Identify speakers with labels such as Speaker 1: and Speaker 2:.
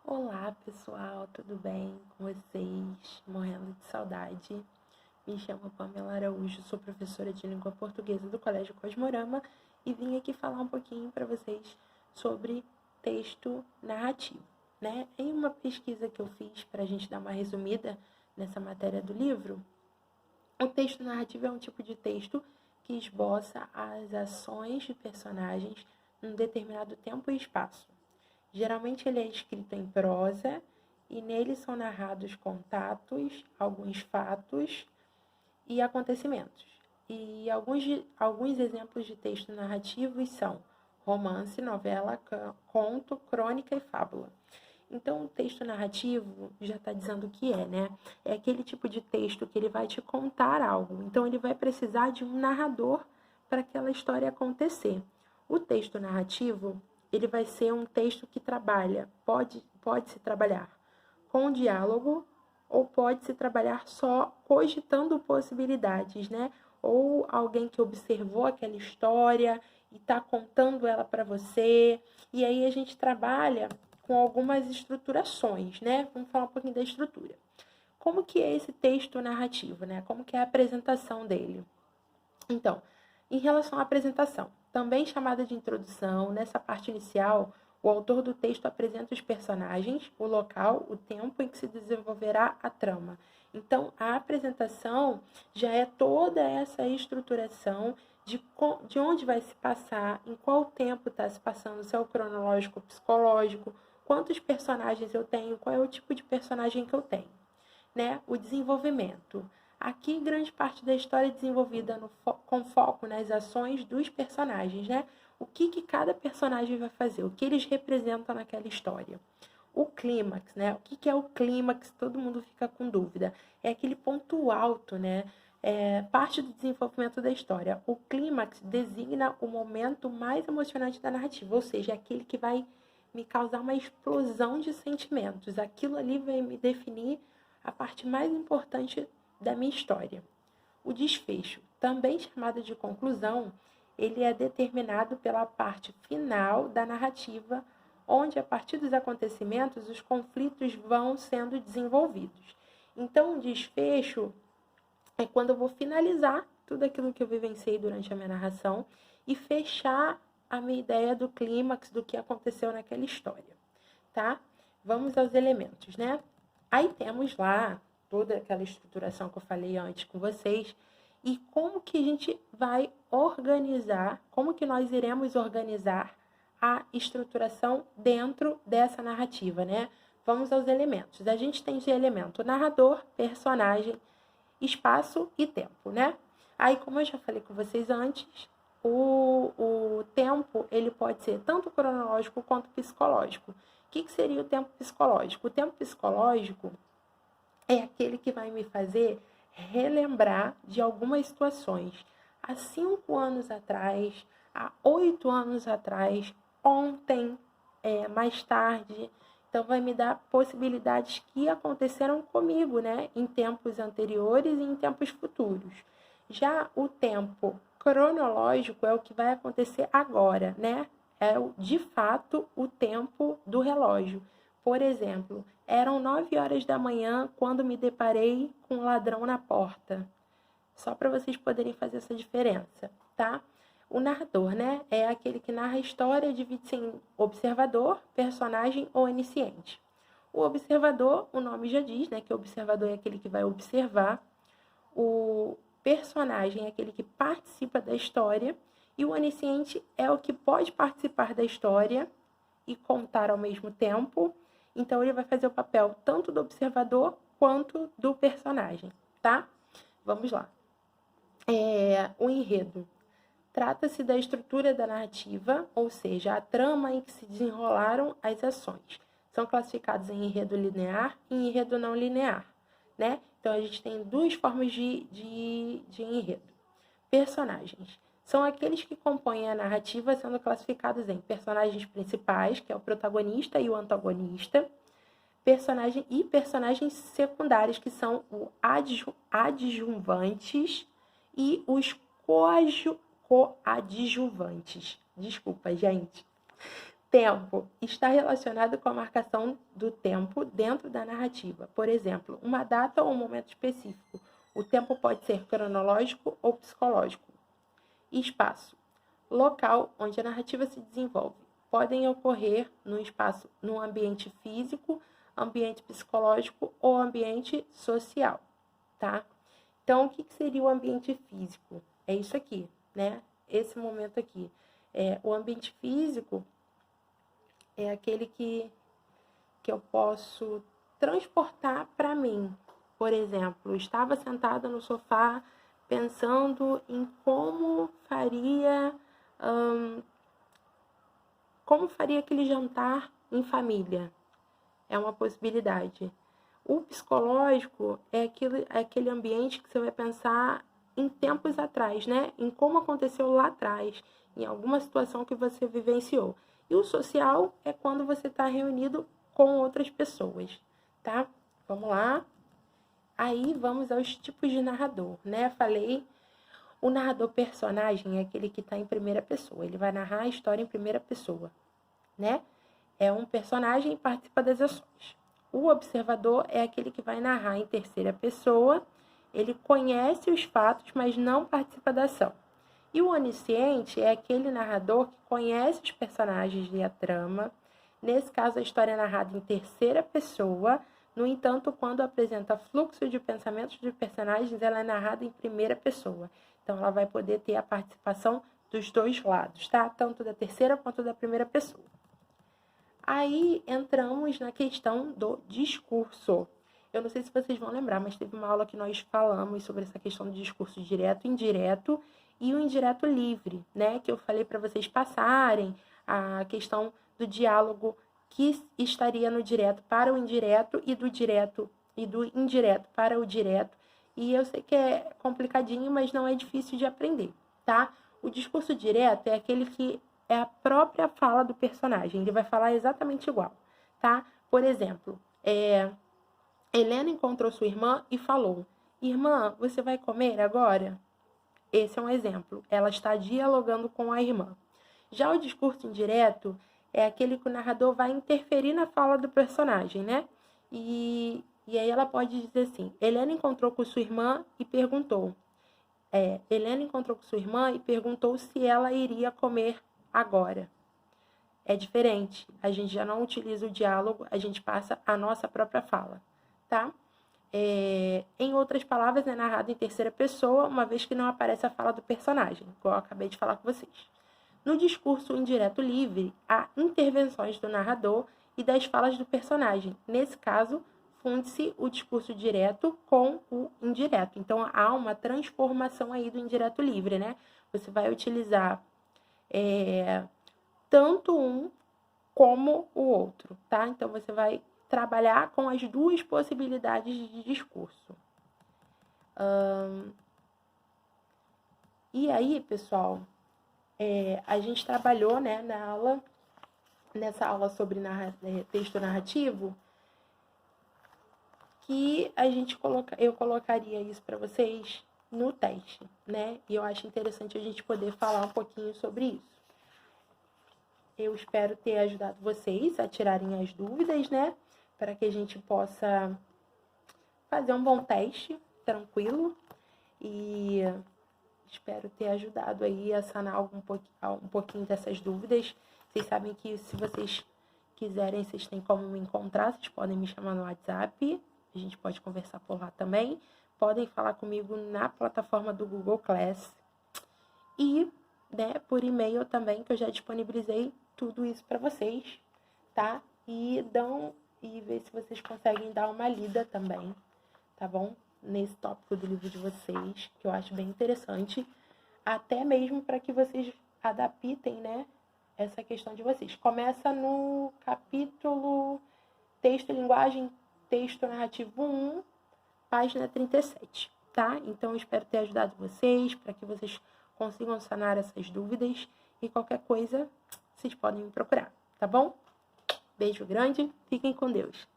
Speaker 1: Olá pessoal, tudo bem com vocês? Morrendo de saudade. Me chamo Pamela Araújo, sou professora de língua portuguesa do Colégio Cosmorama e vim aqui falar um pouquinho para vocês sobre texto narrativo, né? Em uma pesquisa que eu fiz para a gente dar uma resumida nessa matéria do livro, o texto narrativo é um tipo de texto que esboça as ações de personagens num determinado tempo e espaço. Geralmente ele é escrito em prosa e nele são narrados contatos, alguns fatos e acontecimentos. E alguns exemplos de texto narrativos são romance, novela, conto, crônica e fábula. Então, o texto narrativo já está dizendo o que é, né? É aquele tipo de texto que ele vai te contar algo. Então, ele vai precisar de um narrador para aquela história acontecer. O texto narrativo, ele vai ser um texto que pode-se trabalhar com diálogo ou pode-se trabalhar só cogitando possibilidades, né? Ou alguém que observou aquela história e está contando ela para você. E aí a gente trabalha com algumas estruturações, né? Vamos falar um pouquinho da estrutura. Como que é esse texto narrativo, né? Como que é a apresentação dele? Então, em relação à apresentação, também chamada de introdução, nessa parte inicial, o autor do texto apresenta os personagens, o local, o tempo em que se desenvolverá a trama. Então, a apresentação já é toda essa estruturação de onde vai se passar, em qual tempo está se passando, se é o cronológico ou psicológico, quantos personagens eu tenho, qual é o tipo de personagem que eu tenho, né? O desenvolvimento. Aqui, grande parte da história é desenvolvida com foco nas ações dos personagens, né? O que cada personagem vai fazer, o que eles representam naquela história. O clímax, né? O que é o clímax? Todo mundo fica com dúvida. É aquele ponto alto, né? É parte do desenvolvimento da história. O clímax designa o momento mais emocionante da narrativa, ou seja, é aquele que vai me causar uma explosão de sentimentos. Aquilo ali vai me definir a parte mais importante da minha história. O desfecho, também chamado de conclusão, ele é determinado pela parte final da narrativa, onde, a partir dos acontecimentos, os conflitos vão sendo desenvolvidos. Então, o desfecho é quando eu vou finalizar tudo aquilo que eu vivenciei durante a minha narração e fechar a minha ideia do clímax, do que aconteceu naquela história, tá? Vamos aos elementos, né? Aí temos lá toda aquela estruturação que eu falei antes com vocês e como que a gente vai organizar, como que nós iremos organizar a estruturação dentro dessa narrativa, né? Vamos aos elementos. A gente tem de elemento narrador, personagem, espaço e tempo, né? Aí, como eu já falei com vocês antes, o tempo ele pode ser tanto cronológico quanto psicológico. O que seria o tempo psicológico? O tempo psicológico é aquele que vai me fazer relembrar de algumas situações. Há 5 anos atrás, há 8 anos atrás, ontem, mais tarde. Então, vai me dar possibilidades que aconteceram comigo, né? Em tempos anteriores e em tempos futuros. Já o tempo cronológico é o que vai acontecer agora, né? É, de fato, o tempo do relógio. Por exemplo, eram 9 horas da manhã quando me deparei com um ladrão na porta. Só para vocês poderem fazer essa diferença, tá? O narrador, né? É aquele que narra a história, divide-se em observador, personagem ou iniciante. O observador, o nome já diz, né? Que o observador é aquele que vai observar. O personagem é aquele que participa da história. E o onisciente é o que pode participar da história e contar ao mesmo tempo. Então, ele vai fazer o papel tanto do observador quanto do personagem, tá? Vamos lá. O enredo. Trata-se da estrutura da narrativa, ou seja, a trama em que se desenrolaram as ações. São classificados em enredo linear e enredo não linear, né? Então, a gente tem duas formas de enredo. Personagens. São aqueles que compõem a narrativa, sendo classificados em personagens principais, que é o protagonista e o antagonista, personagens secundários, que são os adjuvantes e os coadjuvantes. Desculpa, gente. Tempo está relacionado com a marcação do tempo dentro da narrativa. Por exemplo, uma data ou um momento específico. O tempo pode ser cronológico ou psicológico. Espaço. Local onde a narrativa se desenvolve. Podem ocorrer no ambiente físico, ambiente psicológico ou ambiente social, tá? Então, o que seria o ambiente físico? É isso aqui, né? Esse momento aqui. O ambiente físico é aquele que eu posso transportar para mim. Por exemplo, estava sentada no sofá pensando em como faria aquele jantar em família. É uma possibilidade. O psicológico é aquele ambiente que você vai pensar em tempos atrás, né? Em como aconteceu lá atrás, em alguma situação que você vivenciou. E o social é quando você está reunido com outras pessoas, tá? Vamos lá. Aí vamos aos tipos de narrador, né? Falei, o narrador personagem é aquele que está em primeira pessoa. Ele vai narrar a história em primeira pessoa, né? É um personagem e participa das ações. O observador é aquele que vai narrar em terceira pessoa. Ele conhece os fatos, mas não participa da ação. E o onisciente é aquele narrador que conhece os personagens e a trama. Nesse caso, a história é narrada em terceira pessoa. No entanto, quando apresenta fluxo de pensamentos de personagens, ela é narrada em primeira pessoa. Então, ela vai poder ter a participação dos dois lados, tá? Tanto da terceira quanto da primeira pessoa. Aí, entramos na questão do discurso. Eu não sei se vocês vão lembrar, mas teve uma aula que nós falamos sobre essa questão do discurso direto e indireto e o indireto livre, né? Que eu falei para vocês passarem a questão do diálogo que estaria no direto para o indireto e do direto e do indireto para o direto. E eu sei que é complicadinho, mas não é difícil de aprender, tá? O discurso direto é aquele que é a própria fala do personagem. Ele vai falar exatamente igual, tá? Por exemplo, Helena encontrou sua irmã e falou: Irmã, você vai comer agora? Esse é um exemplo. Ela está dialogando com a irmã. Já o discurso indireto é aquele que o narrador vai interferir na fala do personagem, né? E aí ela pode dizer assim: Helena encontrou com sua irmã e perguntou. Helena encontrou com sua irmã e perguntou se ela iria comer agora. É diferente. A gente já não utiliza o diálogo, a gente passa a nossa própria fala, tá? Em outras palavras, é narrado em terceira pessoa, uma vez que não aparece a fala do personagem, igual eu acabei de falar com vocês. No discurso indireto livre, há intervenções do narrador e das falas do personagem. Nesse caso, funde-se o discurso direto com o indireto. Então, há uma transformação aí do indireto livre, né? Você vai utilizar tanto um como o outro, tá? Então, você vai trabalhar com as duas possibilidades de discurso. E aí, pessoal, a gente trabalhou, né, nessa aula sobre texto narrativo, que eu colocaria isso para vocês no teste, né? E eu acho interessante a gente poder falar um pouquinho sobre isso. Eu espero ter ajudado vocês a tirarem as dúvidas, né? Para que a gente possa fazer um bom teste, tranquilo. E espero ter ajudado aí a sanar um pouquinho dessas dúvidas. Vocês sabem que se vocês quiserem, vocês têm como me encontrar. Vocês podem me chamar no WhatsApp. A gente pode conversar por lá também. Podem falar comigo na plataforma do Google Class. E, né, por e-mail também, que eu já disponibilizei tudo isso para vocês, tá? E ver se vocês conseguem dar uma lida também, tá bom? Nesse tópico do livro de vocês, que eu acho bem interessante, até mesmo para que vocês adaptem, né, essa questão de vocês. Começa no capítulo Texto e Linguagem, Texto Narrativo 1, página 37, tá? Então, eu espero ter ajudado vocês, para que vocês consigam sanar essas dúvidas, e qualquer coisa, vocês podem me procurar, tá bom? Beijo grande, fiquem com Deus.